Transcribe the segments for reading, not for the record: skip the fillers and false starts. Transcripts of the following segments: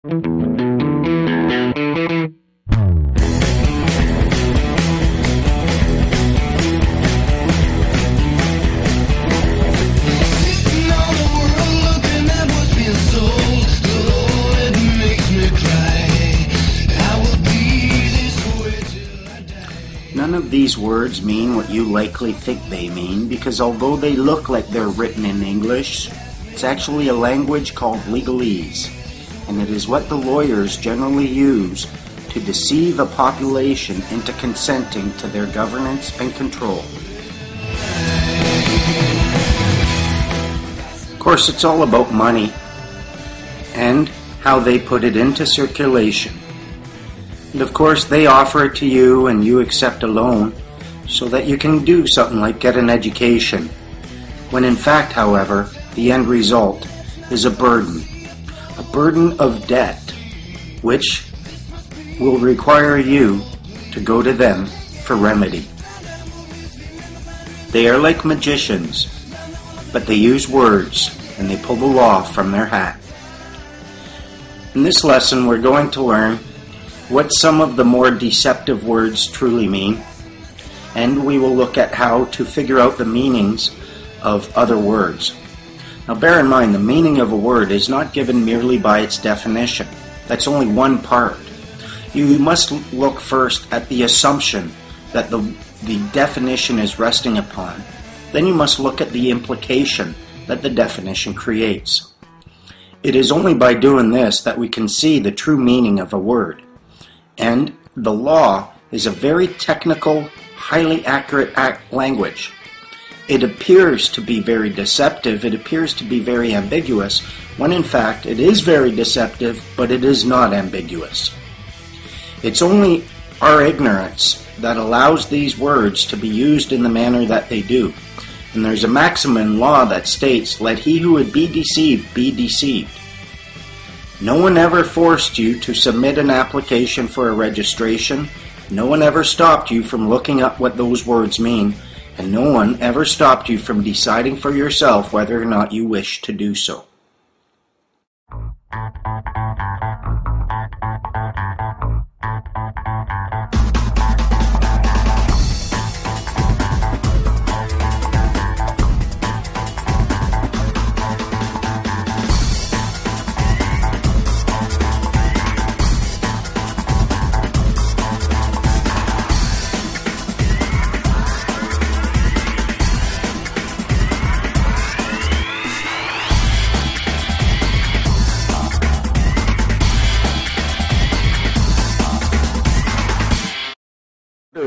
None of these words mean what you likely think they mean, because although they look like they're written in English, it's actually a language called legalese, and it is what the lawyers generally use to deceive a population into consenting to their governance and control. Of course, it's all about money and how they put it into circulation. And of course, they offer it to you and you accept a loan so that you can do something like get an education. When in fact, however, the end result is a burden of debt, which will require you to go to them for remedy. They are like magicians, but they use words and they pull the law from their hat. In this lesson, we're going to learn what some of the more deceptive words truly mean, and we will look at how to figure out the meanings of other words. Now bear in mind, the meaning of a word is not given merely by its definition. That's only one part. You must look first at the assumption that the definition is resting upon. Then you must look at the implication that the definition creates. It is only by doing this that we can see the true meaning of a word. And the law is a very technical, highly accurate language. It appears to be very deceptive, it appears to be very ambiguous, when in fact it is very deceptive, but it is not ambiguous. It's only our ignorance that allows these words to be used in the manner that they do. And there's a maxim in law that states, "Let he who would be deceived be deceived." No one ever forced you to submit an application for a registration. No one ever stopped you from looking up what those words mean. And no one ever stopped you from deciding for yourself whether or not you wish to do so.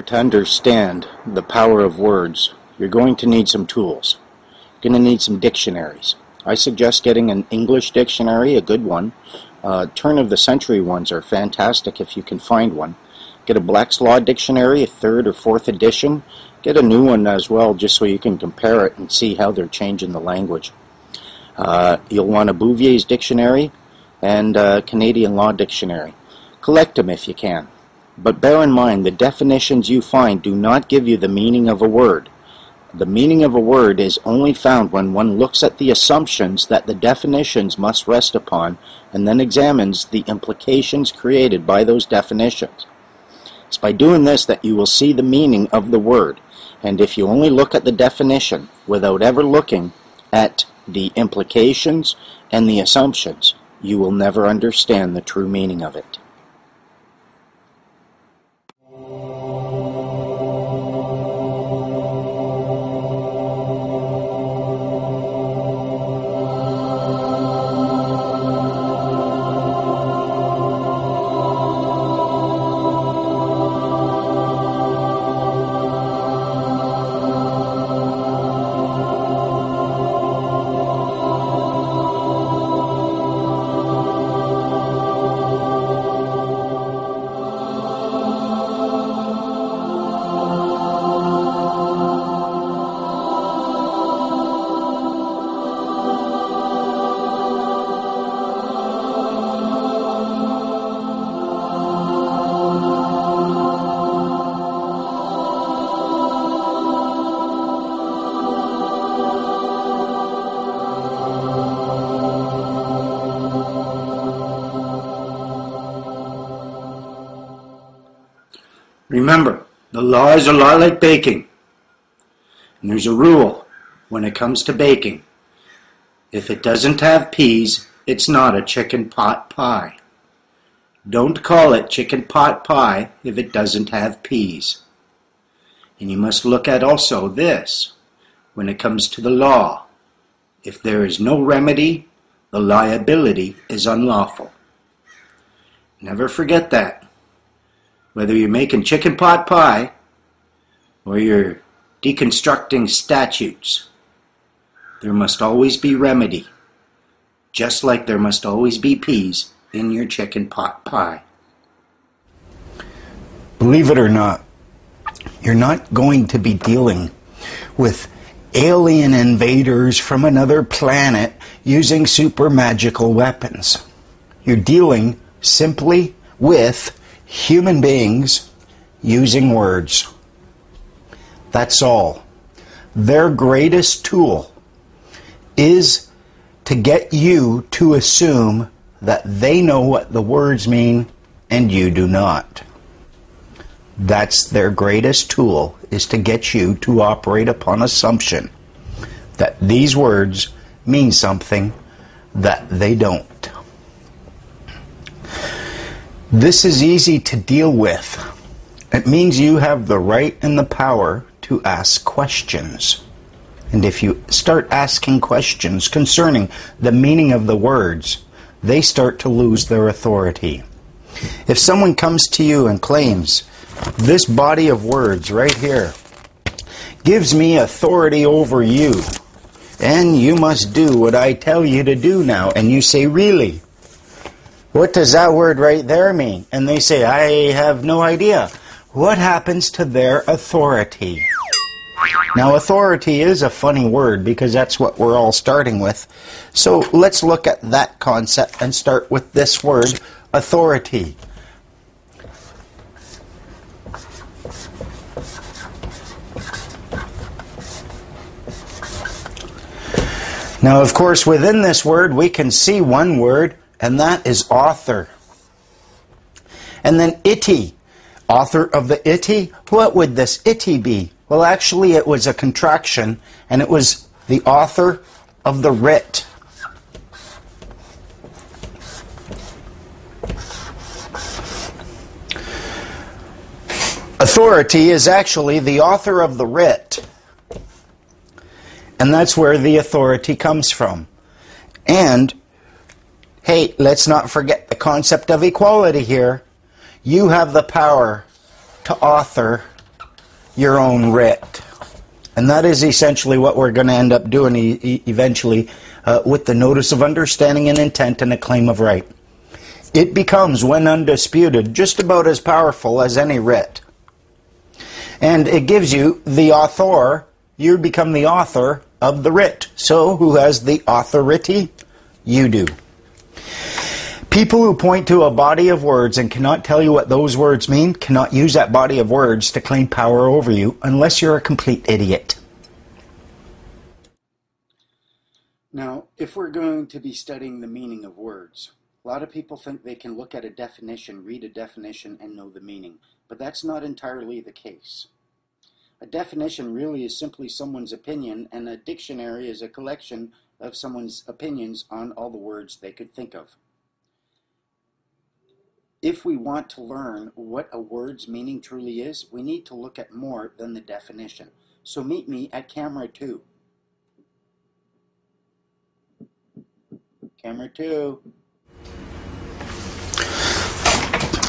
To understand the power of words, you're going to need some tools. You're going to need some dictionaries. I suggest getting an English dictionary, a good one. Turn of the century ones are fantastic if you can find one. Get a Black's Law dictionary, a 3rd or 4th edition. Get a new one as well, just so you can compare it and see how they're changing the language. You'll want a Bouvier's dictionary and a Canadian Law dictionary. Collect them if you can. But bear in mind, the definitions you find do not give you the meaning of a word. The meaning of a word is only found when one looks at the assumptions that the definitions must rest upon and then examines the implications created by those definitions. It's by doing this that you will see the meaning of the word. And if you only look at the definition without ever looking at the implications and the assumptions, you will never understand the true meaning of it. Remember, the law is a lot like baking. And there's a rule when it comes to baking. If it doesn't have peas, it's not a chicken pot pie. Don't call it chicken pot pie if it doesn't have peas. And you must look at also this when it comes to the law. If there is no remedy, the liability is unlawful. Never forget that. Whether you're making chicken pot pie or you're deconstructing statutes, there must always be remedy, just like there must always be peas in your chicken pot pie. Believe it or not, you're not going to be dealing with alien invaders from another planet using super magical weapons. You're dealing simply with human beings using words. That's all. Their greatest tool is to get you to assume that they know what the words mean and you do not. That's their greatest tool, is to get you to operate upon assumption that these words mean something that they don't. This is easy to deal with. It means you have the right and the power to ask questions. And if you start asking questions concerning the meaning of the words, they start to lose their authority. If someone comes to you and claims, this body of words right here gives me authority over you, and you must do what I tell you to do now, and you say, really? What does that word right there mean? And they say, I have no idea. What happens to their authority? Now, authority is a funny word because that's what we're all starting with. So let's look at that concept and start with this word, authority. Now, of course, within this word, we can see one word, and that is author. And then itty. Author of the itty? What would this itty be? Well, actually, it was a contraction, and it was the author of the writ. Authority is actually the author of the writ. And that's where the authority comes from. And, hey, let's not forget the concept of equality here. You have the power to author your own writ. And that is essentially what we're going to end up doing eventually with the notice of understanding and intent and a claim of right. It becomes, when undisputed, just about as powerful as any writ. And it gives you the author. You become the author of the writ. So, who has the authority? You do. People who point to a body of words and cannot tell you what those words mean cannot use that body of words to claim power over you unless you're a complete idiot. Now, if we're going to be studying the meaning of words, a lot of people think they can look at a definition, read a definition, and know the meaning. But that's not entirely the case. A definition really is simply someone's opinion, and a dictionary is a collection of someone's opinions on all the words they could think of. If we want to learn what a word's meaning truly is, we need to look at more than the definition. So meet me at camera 2. Camera 2.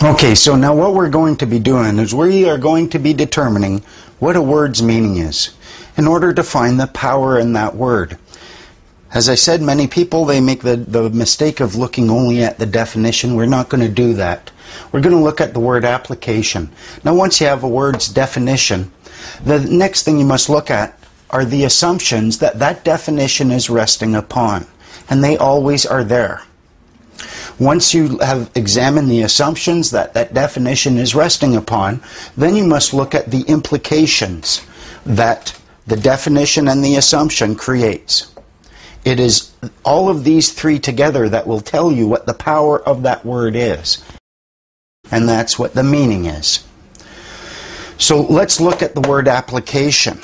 Okay, so now what we're going to be doing is we are going to be determining what a word's meaning is in order to find the power in that word. As I said, many people, they make the mistake of looking only at the definition. We're not going to do that. We're going to look at the word application. Now, once you have a word's definition, the next thing you must look at are the assumptions that that definition is resting upon. And they always are there. Once you have examined the assumptions that that definition is resting upon, then you must look at the implications that the definition and the assumption creates. It is all of these three together that will tell you what the power of that word is. And that's what the meaning is. So let's look at the word application.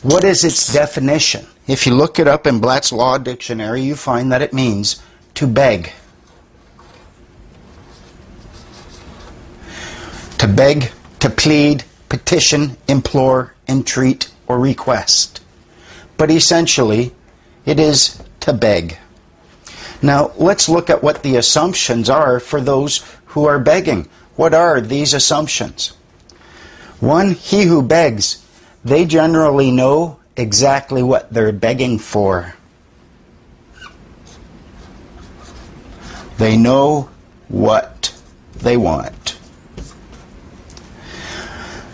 What is its definition? If you look it up in Black's Law Dictionary, you find that it means to beg. To beg, to plead, petition, implore, entreat, or request. But essentially, it is to beg. Now, let's look at what the assumptions are for those who are begging. What are these assumptions? One, he who begs, they generally know exactly what they're begging for. They know what they want.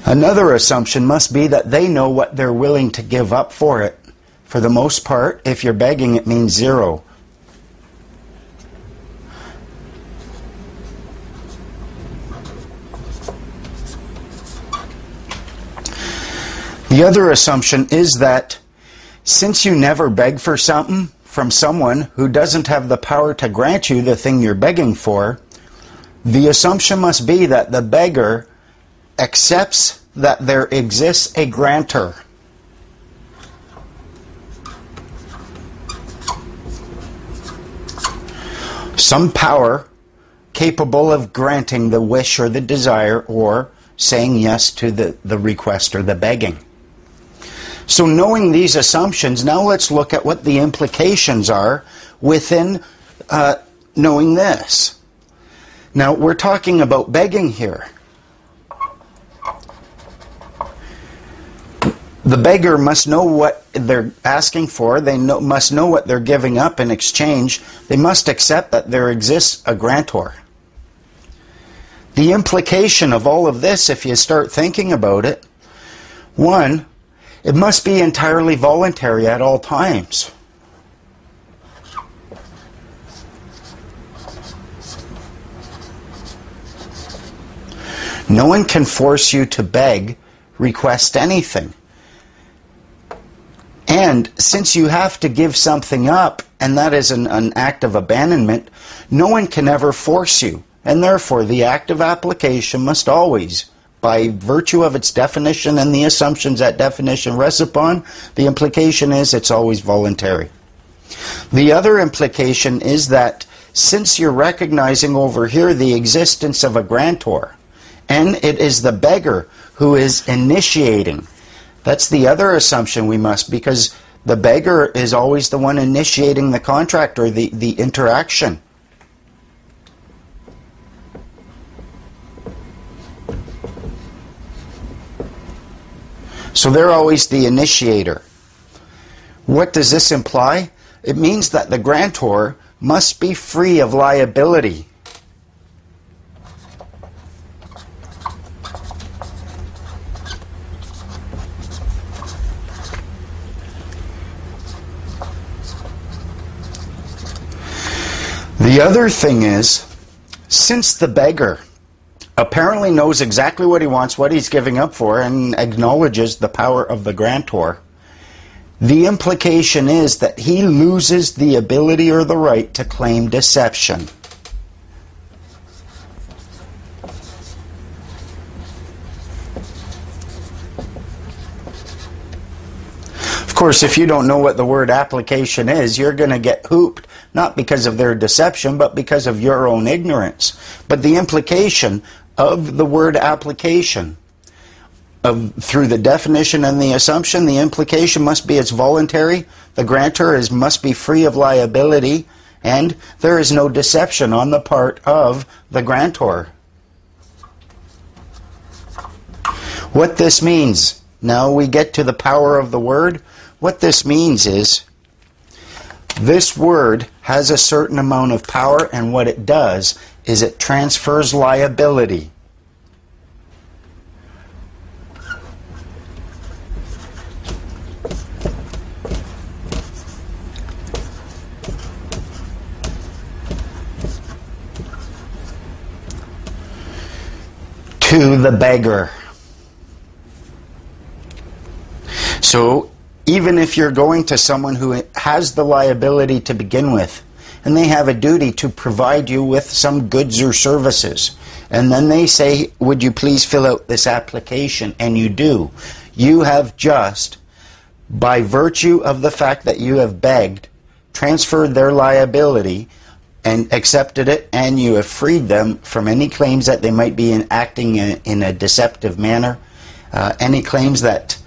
Another assumption must be that they know what they're willing to give up for it. For the most part, if you're begging, it means zero. The other assumption is that since you never beg for something from someone who doesn't have the power to grant you the thing you're begging for, the assumption must be that the beggar accepts that there exists a grantor. Some power capable of granting the wish or the desire or saying yes to the request or the begging. So knowing these assumptions, now let's look at what the implications are within knowing this. Now we're talking about begging here. The beggar must know what they're asking for. They must know what they're giving up in exchange. They must accept that there exists a grantor. The implication of all of this, if you start thinking about it, one, it must be entirely voluntary at all times. No one can force you to beg, request anything. And since you have to give something up, and that is an act of abandonment, no one can ever force you. And therefore, the act of application must always, by virtue of its definition and the assumptions that definition rests upon, the implication is it's always voluntary. The other implication is that since you're recognizing over here the existence of a grantor, and it is the beggar who is initiating, that's the other assumption we must, because the beggar is always the one initiating the contract or the interaction. So they're always the initiator. What does this imply? It means that the grantor must be free of liability. The other thing is, since the beggar apparently knows exactly what he wants, what he's giving up for, and acknowledges the power of the grantor, the implication is that he loses the ability or the right to claim deception. Of course, if you don't know what the word application is, you're going to get hooped, not because of their deception, but because of your own ignorance. But the implication of the word application, through the definition and the assumption, the implication must be it's voluntary, the grantor must be free of liability, and there is no deception on the part of the grantor. What this means, now we get to the power of the word. What this means is, this word has a certain amount of power, and what it does is it transfers liability. To the beggar. So even if you're going to someone who has the liability to begin with, and they have a duty to provide you with some goods or services. And then they say, would you please fill out this application? And you do. You have just, by virtue of the fact that you have begged, transferred their liability and accepted it, and you have freed them from any claims that they might be acting in a deceptive manner, any claims that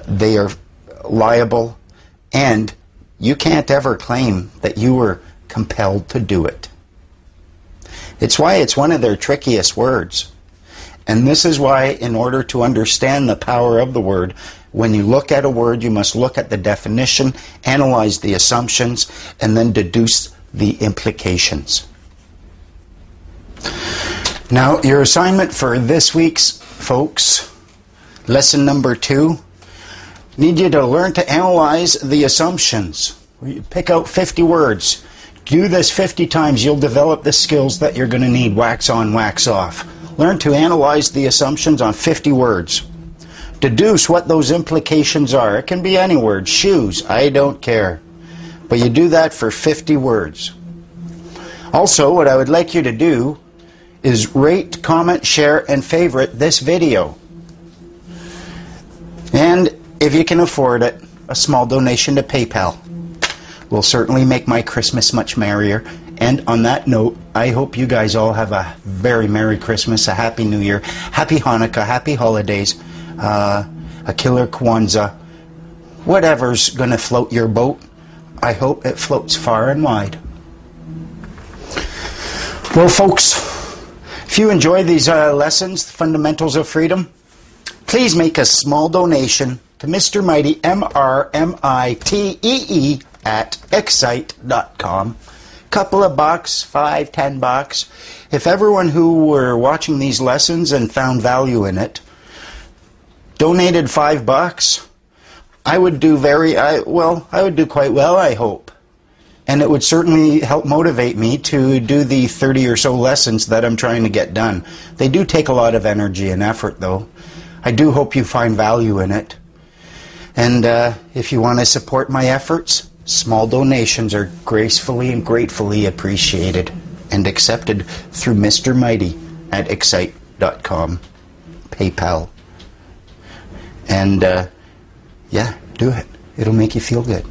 they are liable, and you can't ever claim that you were compelled to do it. It's why it's one of their trickiest words. And this is why, in order to understand the power of the word, when you look at a word, you must look at the definition, analyze the assumptions, and then deduce the implications. Now, your assignment for this week's, folks, lesson number 2, need you to learn to analyze the assumptions. You pick out 50 words. Do this 50 times. You'll develop the skills that you're going to need. Wax on, wax off. Learn to analyze the assumptions on 50 words. Deduce what those implications are. It can be any word. Shoes. I don't care. But you do that for 50 words. Also, what I would like you to do is rate, comment, share, and favorite this video. And if you can afford it, a small donation to PayPal will certainly make my Christmas much merrier. And on that note, I hope you guys all have a very Merry Christmas, a Happy New Year, Happy Hanukkah, Happy Holidays, a killer Kwanzaa, whatever's going to float your boat. I hope it floats far and wide. Well, folks, if you enjoy these lessons, the fundamentals of freedom, please make a small donation to Mr. Mighty, M-R-M-I-T-E-E, at excite.com. Couple of bucks, $5, $10. If everyone who were watching these lessons and found value in it donated $5, I would do I would do quite well, I hope. And it would certainly help motivate me to do the 30 or so lessons that I'm trying to get done. They do take a lot of energy and effort, though. I do hope you find value in it. And if you want to support my efforts, small donations are gracefully and gratefully appreciated and accepted through Mr. Mighty at excite.com, PayPal. And yeah, do it. It'll make you feel good.